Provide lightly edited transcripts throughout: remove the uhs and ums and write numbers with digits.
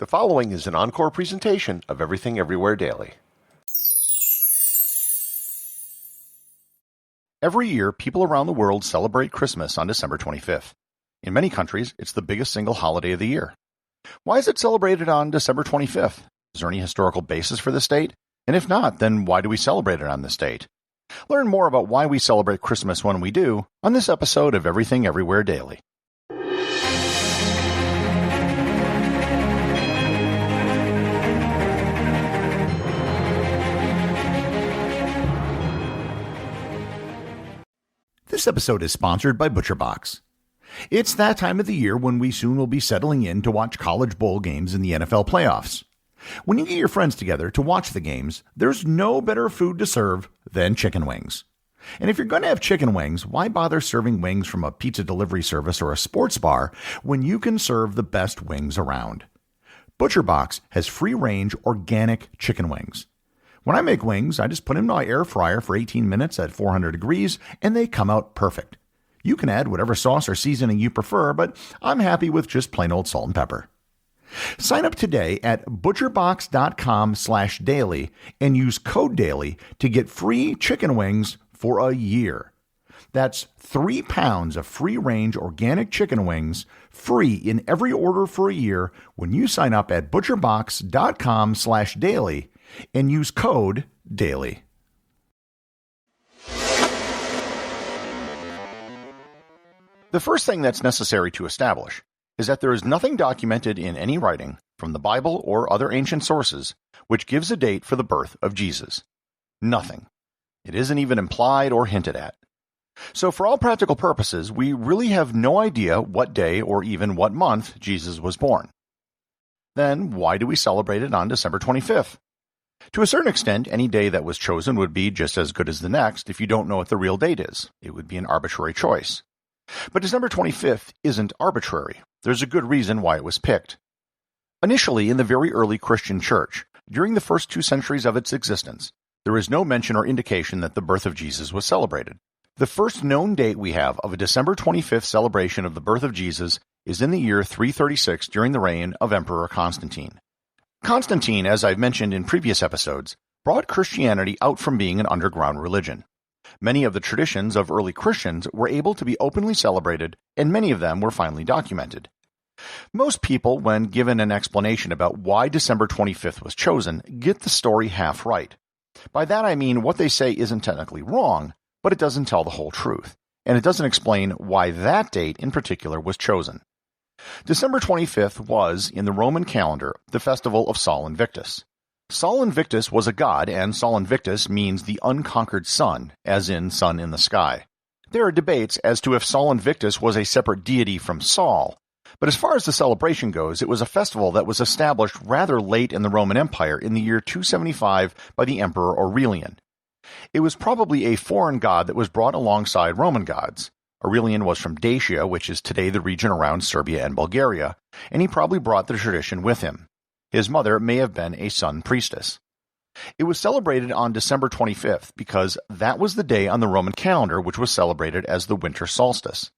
The following is an encore presentation of Everything Everywhere Daily. Every year, people around the world celebrate Christmas on December 25th. In many countries, it's the biggest single holiday of the year. Why is it celebrated on December 25th? Is there any historical basis for this date? And if not, then why do we celebrate it on this date? Learn more about why we celebrate Christmas when we do on this episode of Everything Everywhere Daily. This episode is sponsored by ButcherBox. It's that time of the year when we soon will be settling in to watch college bowl games in the NFL playoffs. When you get your friends together to watch the games, there's no better food to serve than chicken wings. And if you're going to have chicken wings, why bother serving wings from a pizza delivery service or a sports bar when you can serve the best wings around? ButcherBox has free-range organic chicken wings. When I make wings, I just put them in my air fryer for 18 minutes at 400 degrees, and they come out perfect. You can add whatever sauce or seasoning you prefer, but I'm happy with just plain old salt and pepper. Sign up today at butcherbox.com/daily and use code DAILY to get free chicken wings for a year. That's 3 pounds of free-range organic chicken wings, free in every order for a year when you sign up at butcherbox.com/daily and use code DAILY. The first thing that's necessary to establish is that there is nothing documented in any writing, from the Bible or other ancient sources, which gives a date for the birth of Jesus. Nothing. It isn't even implied or hinted at. So for all practical purposes, we really have no idea what day or even what month Jesus was born. Then why do we celebrate it on December 25th? To a certain extent, any day that was chosen would be just as good as the next if you don't know what the real date is. It would be an arbitrary choice. But December 25th isn't arbitrary. There's a good reason why it was picked. Initially, in the very early Christian church, during the first 2 centuries of its existence, there is no mention or indication that the birth of Jesus was celebrated. The first known date we have of a December 25th celebration of the birth of Jesus is in the year 336 during the reign of Emperor Constantine. Constantine, as I've mentioned in previous episodes, brought Christianity out from being an underground religion. Many of the traditions of early Christians were able to be openly celebrated, and many of them were finally documented. Most people, when given an explanation about why December 25th was chosen, get the story half right. By that I mean what they say isn't technically wrong, but it doesn't tell the whole truth, and it doesn't explain why that date in particular was chosen. December 25th was, in the Roman calendar, the festival of Sol Invictus. Sol Invictus was a god, and Sol Invictus means the unconquered sun, as in sun in the sky. There are debates as to if Sol Invictus was a separate deity from Sol, but as far as the celebration goes, it was a festival that was established rather late in the Roman Empire in the year 275 by the Emperor Aurelian. It was probably a foreign god that was brought alongside Roman gods. Aurelian was from Dacia, which is today the region around Serbia and Bulgaria, and he probably brought the tradition with him. His mother may have been a sun priestess. It was celebrated on December 25th because that was the day on the Roman calendar which was celebrated as the winter solstice.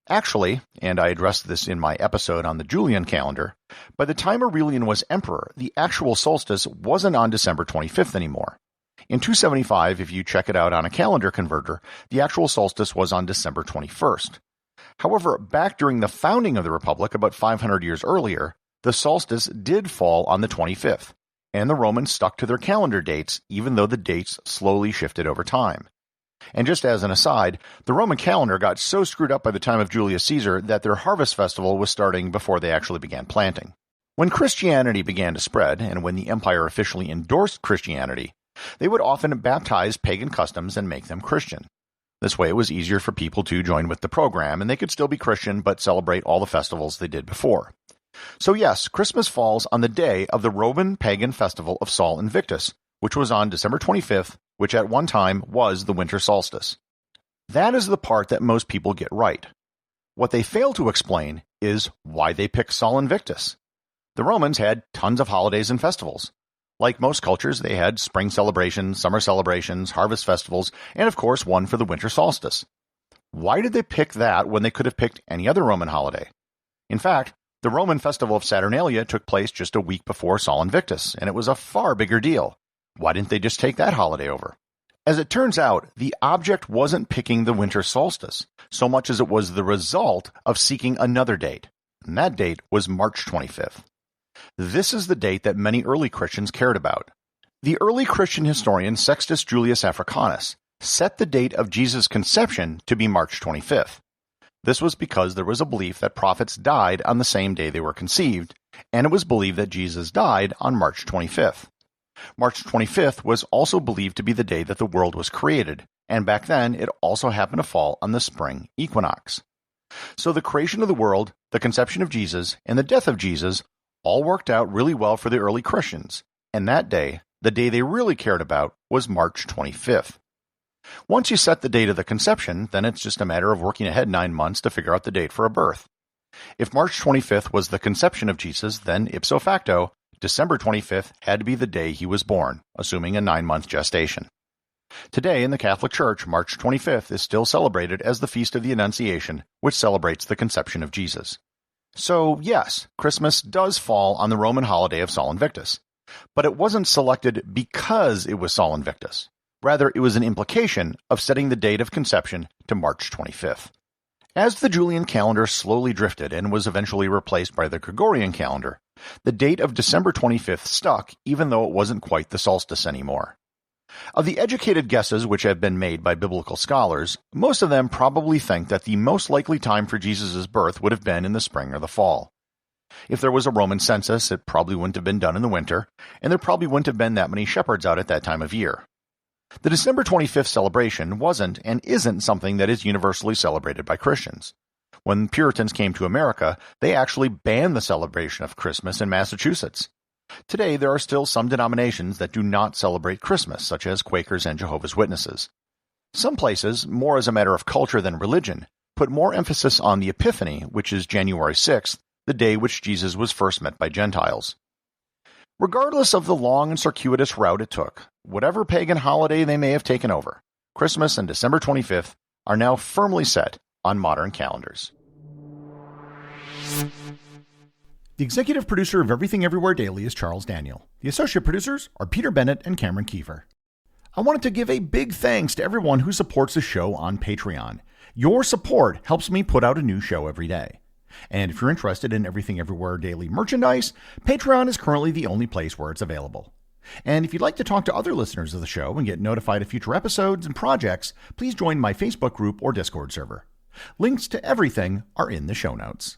Actually, and I addressed this in my episode on the Julian calendar, by the time Aurelian was emperor, the actual solstice wasn't on December 25th anymore. In 275, if you check it out on a calendar converter, the actual solstice was on December 21st. However, back during the founding of the Republic about 500 years earlier, the solstice did fall on the 25th, and the Romans stuck to their calendar dates even though the dates slowly shifted over time. And just as an aside, the Roman calendar got so screwed up by the time of Julius Caesar that their harvest festival was starting before they actually began planting. When Christianity began to spread, and when the empire officially endorsed Christianity, they would often baptize pagan customs and make them Christian. This way it was easier for people to join with the program, and they could still be Christian but celebrate all the festivals they did before. So yes, Christmas falls on the day of the Roman pagan festival of Sol Invictus, which was on December 25th, which at one time was the winter solstice. That is the part that most people get right. What they fail to explain is why they picked Sol Invictus. The Romans had tons of holidays and festivals. Like most cultures, they had spring celebrations, summer celebrations, harvest festivals, and of course one for the winter solstice. Why did they pick that when they could have picked any other Roman holiday? In fact, The Roman festival of Saturnalia took place just a week before Sol Invictus, and it was a far bigger deal. Why didn't they just take that holiday over? As it turns out, the object wasn't picking the winter solstice, so much as it was the result of seeking another date, and that date was March 25th. This is the date that many early Christians cared about. The early Christian historian Sextus Julius Africanus set the date of Jesus' conception to be March 25th. This was because there was a belief that prophets died on the same day they were conceived, and it was believed that Jesus died on March 25th. March 25th was also believed to be the day that the world was created, and back then it also happened to fall on the spring equinox. So the creation of the world, the conception of Jesus, and the death of Jesus all worked out really well for the early Christians, and that day, the day they really cared about, was March 25th. Once you set the date of the conception, then it's just a matter of working ahead 9 months to figure out the date for a birth. If March 25th was the conception of Jesus, then ipso facto, December 25th had to be the day he was born, assuming a 9-month gestation. Today in the Catholic Church, March 25th is still celebrated as the Feast of the Annunciation, which celebrates the conception of Jesus. So yes, Christmas does fall on the Roman holiday of Sol Invictus, but it wasn't selected because it was Sol Invictus. Rather, it was an implication of setting the date of conception to March 25th. As the Julian calendar slowly drifted and was eventually replaced by the Gregorian calendar, the date of December 25th stuck even though it wasn't quite the solstice anymore. Of the educated guesses which have been made by biblical scholars, most of them probably think that the most likely time for Jesus' birth would have been in the spring or the fall. If there was a Roman census, it probably wouldn't have been done in the winter, and there probably wouldn't have been that many shepherds out at that time of year. The December 25th celebration wasn't and isn't something that is universally celebrated by Christians. When Puritans came to America, they actually banned the celebration of Christmas in Massachusetts. Today, there are still some denominations that do not celebrate Christmas, such as Quakers and Jehovah's Witnesses. Some places, more as a matter of culture than religion, put more emphasis on the Epiphany, which is January 6th, the day which Jesus was first met by Gentiles. Regardless of the long and circuitous route it took, whatever pagan holiday they may have taken over, Christmas and December 25th are now firmly set on modern calendars. The executive producer of Everything Everywhere Daily is Charles Daniel. The associate producers are Peter Bennett and Cameron Kieffer. I wanted to give a big thanks to everyone who supports the show on Patreon. Your support helps me put out a new show every day. And if you're interested in Everything Everywhere Daily merchandise, Patreon is currently the only place where it's available. And if you'd like to talk to other listeners of the show and get notified of future episodes and projects, please join my Facebook group or Discord server. Links to everything are in the show notes.